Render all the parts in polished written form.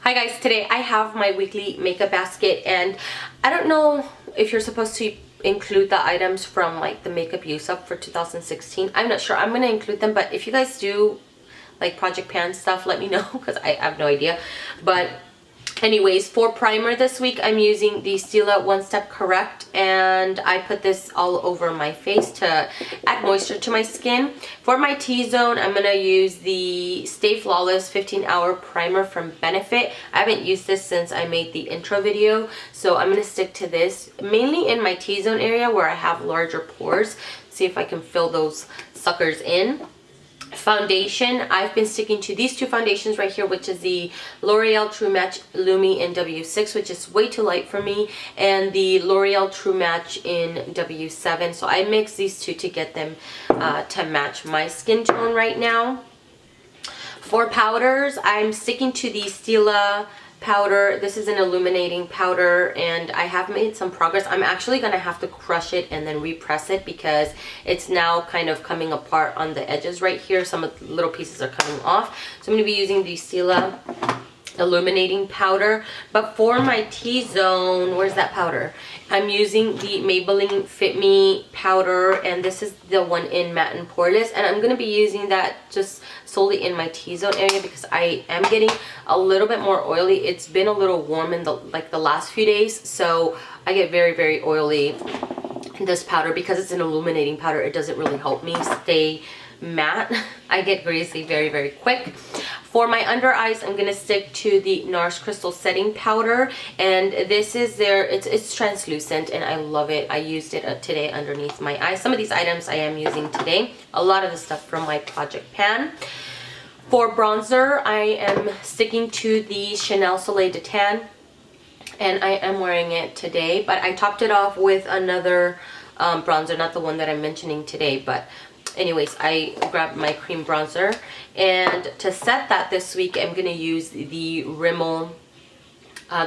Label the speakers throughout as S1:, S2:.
S1: Hi guys, today I have my weekly makeup basket, and I don't know if you're supposed to include the items from like the makeup use up for 2016. I'm not sure. I'm going to include them, but if you guys do like Project Pan stuff, let me know because I have no idea. But anyways, for primer this week, I'm using the Stila One Step Correct, and I put this all over my face to add moisture to my skin. For my T-zone, I'm going to use the Stay Flawless 15 Hour Primer from Benefit. I haven't used this since I made the intro video, so I'm going to stick to this mainly in my T-zone area where I have larger pores. See if I can fill those suckers in. Foundation, I've been sticking to these two foundations right here, which is the L'Oreal True Match Lumi in W6, which is way too light for me, and the L'Oreal True Match in W7. So I mix these two to get them to match my skin tone right now. For powders, I'm sticking to the Stila powder. This is an illuminating powder, and I have made some progress. I'm actually going to have to crush it and then repress it because it's now kind of coming apart on the edges right here. Some of the little pieces are coming off. So I'm going to be using the Stila illuminating powder. But for my T-zone, where's that powder? I'm using the Maybelline Fit Me powder, and this is the one in matte and poreless, and I'm going to be using that just solely in my T-zone area because I am getting a little bit more oily. It's been a little warm in the last few days, so I get very oily in this powder. Because it's an illuminating powder, it doesn't really help me stay matte. I get greasy very quick. For my under eyes, I'm gonna stick to the NARS Crystal Setting Powder, and this is it's translucent and I love it. I used it today underneath my eyes. Some of these items I am using today. A lot of the stuff from my Project Pan. For bronzer, I am sticking to the Chanel Soleil de Tan, and I am wearing it today, but I topped it off with another bronzer, not the one that I'm mentioning today, but anyways, I grabbed my cream bronzer, and to set that this week, I'm going to use the Rimmel,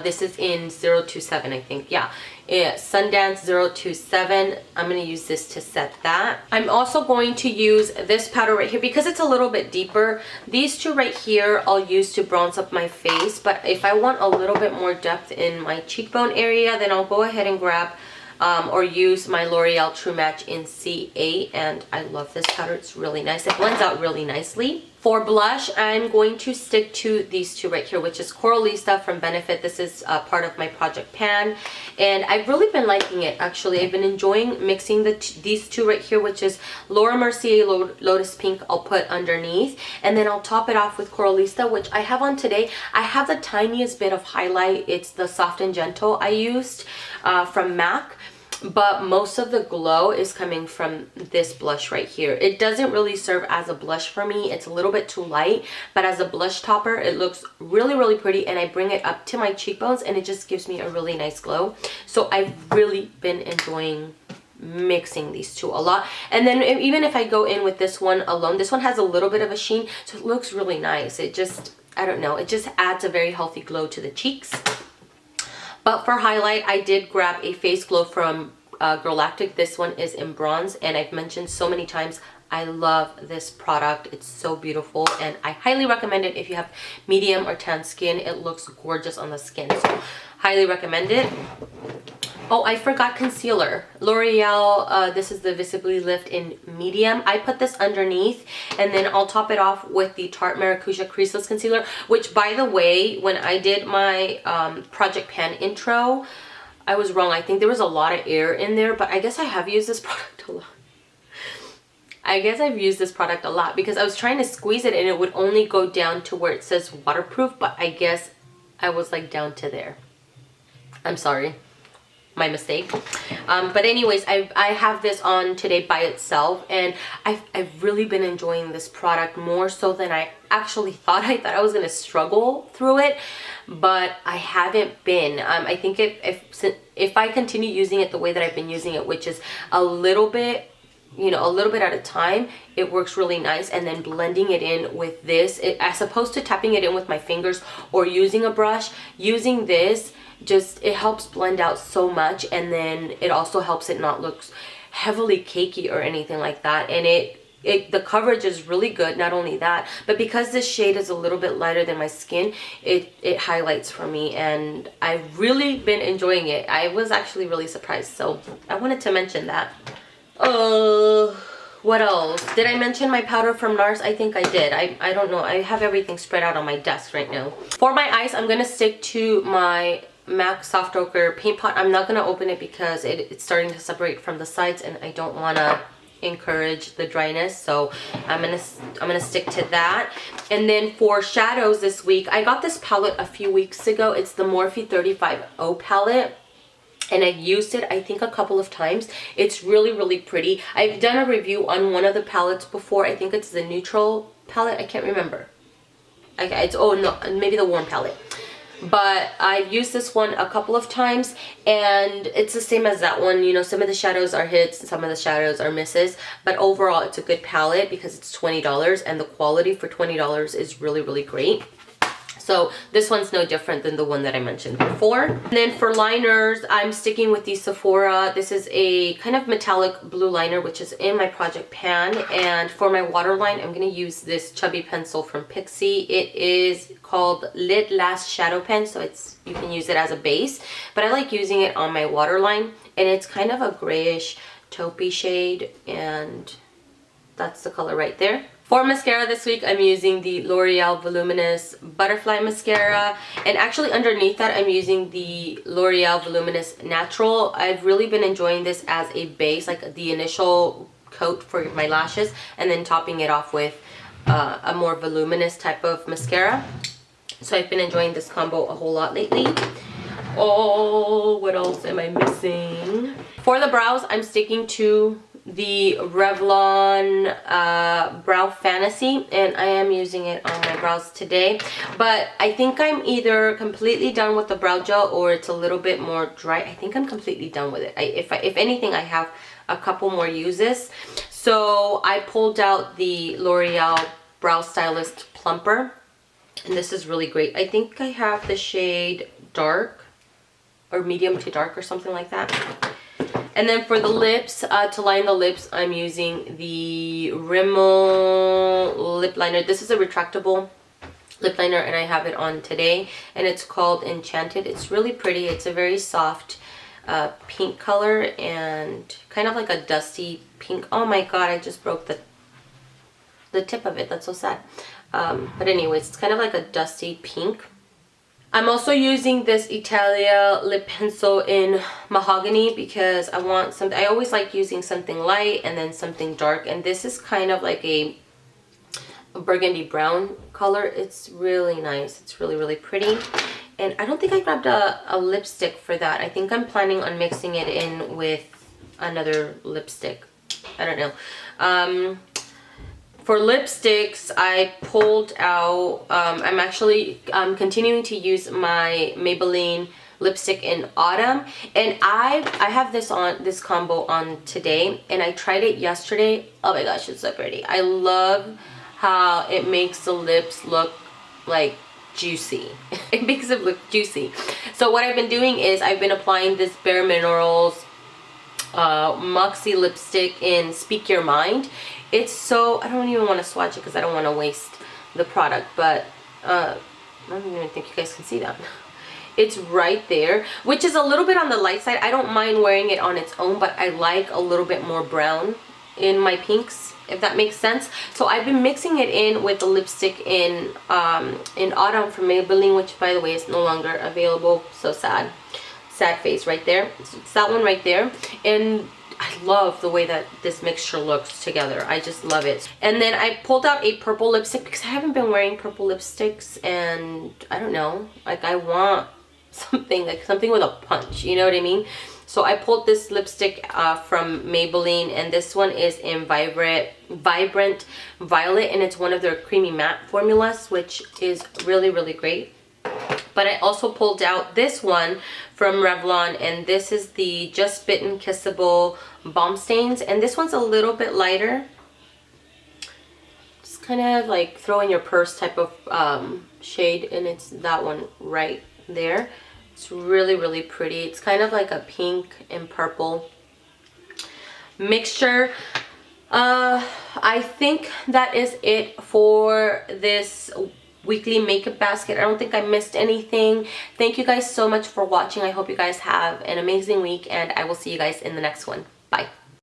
S1: this is in 027, I think, yeah, Sundance 027. I'm going to use this to set that. I'm also going to use this powder right here because it's a little bit deeper. These two right here I'll use to bronze up my face, but if I want a little bit more depth in my cheekbone area, then I'll go ahead and grab or use my L'Oreal True Match in C8, and I love this powder. It's really nice. It blends out really nicely. For blush, I'm going to stick to these two right here, which is Coralista from Benefit. This is part of my Project Pan, and I've really been liking it, actually. I've been enjoying mixing these two right here, which is Laura Mercier Lotus Pink. I'll put underneath, and then I'll top it off with Coralista, which I have on today. I have the tiniest bit of highlight. It's the Soft and Gentle I used from MAC. But most of the glow is coming from this blush right here. It doesn't really serve as a blush for me. It's a little bit too light, but as a blush topper, it looks really pretty, and I bring it up to my cheekbones, and it just gives me a really nice glow. So I've really been enjoying mixing these two a lot. And then even if I go in with this one alone, this one has a little bit of a sheen, so it looks really nice. It just, I don't know, it just adds a very healthy glow to the cheeks. But for highlight, I did grab a face glow from Galactic. This one is in bronze, and I've mentioned so many times I love this product. It's so beautiful, and I highly recommend it if you have medium or tan skin. It looks gorgeous on the skin, so highly recommend it. Oh, I forgot concealer. L'Oreal, this is the Visibly Lift in medium. I put this underneath, and then I'll top it off with the Tarte Maracuja Creaseless Concealer, which, by the way, when I did my Project Pan intro, I was wrong. I think there was a lot of air in there, but I guess I have used this product a lot. I guess I've used this product a lot because I was trying to squeeze it and it would only go down to where it says waterproof, but I guess I was like down to there. I'm sorry. My mistake. But anyways, I have this on today by itself, and I've really been enjoying this product more so than I actually thought. I thought I was going to struggle through it, but I haven't been. I think if I continue using it the way that I've been using it, which is a little bit, you know, a little bit at a time, it works really nice. And then blending it in with this, as opposed to tapping it in with my fingers or using a brush, using this, just, it helps blend out so much, and then it also helps it not look heavily cakey or anything like that, and it the coverage is really good. Not only that, but because this shade is a little bit lighter than my skin, it highlights for me, and I've really been enjoying it. I was actually really surprised, so I wanted to mention that. What else? Did I mention my powder from NARS? I think I did. I don't know. I have everything spread out on my desk right now. For my eyes, I'm gonna stick to my MAC Soft Ochre paint pot. I'm not gonna open it because it's starting to separate from the sides, and I don't wanna encourage the dryness, so I'm gonna stick to that. And then for shadows this week, I got this palette a few weeks ago. It's the Morphe 35O palette, and I've used it I think a couple of times. It's really pretty. I've done a review on one of the palettes before. I think it's the neutral palette. I can't remember. It's, oh no, maybe the warm palette. But I've used this one a couple of times, and it's the same as that one. You know, some of the shadows are hits and some of the shadows are misses, but overall it's a good palette because it's $20, and the quality for $20 is really great. So this one's no different than the one that I mentioned before. And then for liners, I'm sticking with the Sephora. This is a kind of metallic blue liner, which is in my project pan. And for my waterline, I'm going to use this chubby pencil from Pixi. It is called Lit Last Shadow Pen, so you can use it as a base. But I like using it on my waterline, and it's kind of a grayish taupey shade, and that's the color right there. For mascara this week, I'm using the L'Oreal Voluminous Butterfly Mascara. And actually underneath that, I'm using the L'Oreal Voluminous Natural. I've really been enjoying this as a base, like the initial coat for my lashes, and then topping it off with a more voluminous type of mascara. So I've been enjoying this combo a whole lot lately. Oh, what else am I missing? For the brows, I'm sticking to the Revlon Brow Fantasy, and I am using it on my brows today. But I think I'm either completely done with the brow gel or it's a little bit more dry. I think I'm completely done with it. If anything, I have a couple more uses. So I pulled out the L'Oreal Brow Stylist Plumper, and this is really great. I think I have the shade Dark or medium to dark or something like that. And then for the lips, to line the lips, I'm using the Rimmel lip liner. This is a retractable lip liner, and I have it on today, and it's called Enchanted. It's really pretty. It's a very soft pink color, and kind of like a dusty pink. Oh my god, I just broke the tip of it. That's so sad. But anyways, it's kind of like a dusty pink. I'm also using this Italia lip pencil in mahogany because I want something. I always like using something light and then something dark, and this is kind of like a burgundy brown color. It's really nice. It's really pretty. And I don't think I grabbed a lipstick for that. I think I'm planning on mixing it in with another lipstick. I don't know. For lipsticks, I pulled out, I'm actually continuing to use my Maybelline lipstick in Autumn, and I have this combo on today, and I tried it yesterday. Oh my gosh, it's so pretty. I love how it makes the lips look like juicy. It makes it look juicy. So what I've been doing is I've been applying this Bare Minerals Moxie lipstick in Speak Your Mind. It's so, I don't even want to swatch it because I don't want to waste the product, but I don't even think you guys can see that. It's right there, which is a little bit on the light side. I don't mind wearing it on its own, but I like a little bit more brown in my pinks, if that makes sense. So I've been mixing it in with the lipstick in Autumn from Maybelline, which by the way is no longer available. So sad face right there. So it's that one right there, and I love the way that this mixture looks together. I just love it. And then I pulled out a purple lipstick because I haven't been wearing purple lipsticks, and I don't know, like I want something like something with a punch, you know what I mean? So I pulled this lipstick from Maybelline, and this one is in Vibrant Violet, and it's one of their creamy matte formulas, which is really great. But I also pulled out this one from Revlon, and this is the Just Bitten Kissable Balm Stains, and this one's a little bit lighter. Just kind of like throw in your purse type of shade, and it's that one right there. It's really pretty. It's kind of like a pink and purple mixture. I think that is it for this weekly makeup basket. I don't think I missed anything. Thank you guys so much for watching. I hope you guys have an amazing week, and I will see you guys in the next one. Bye.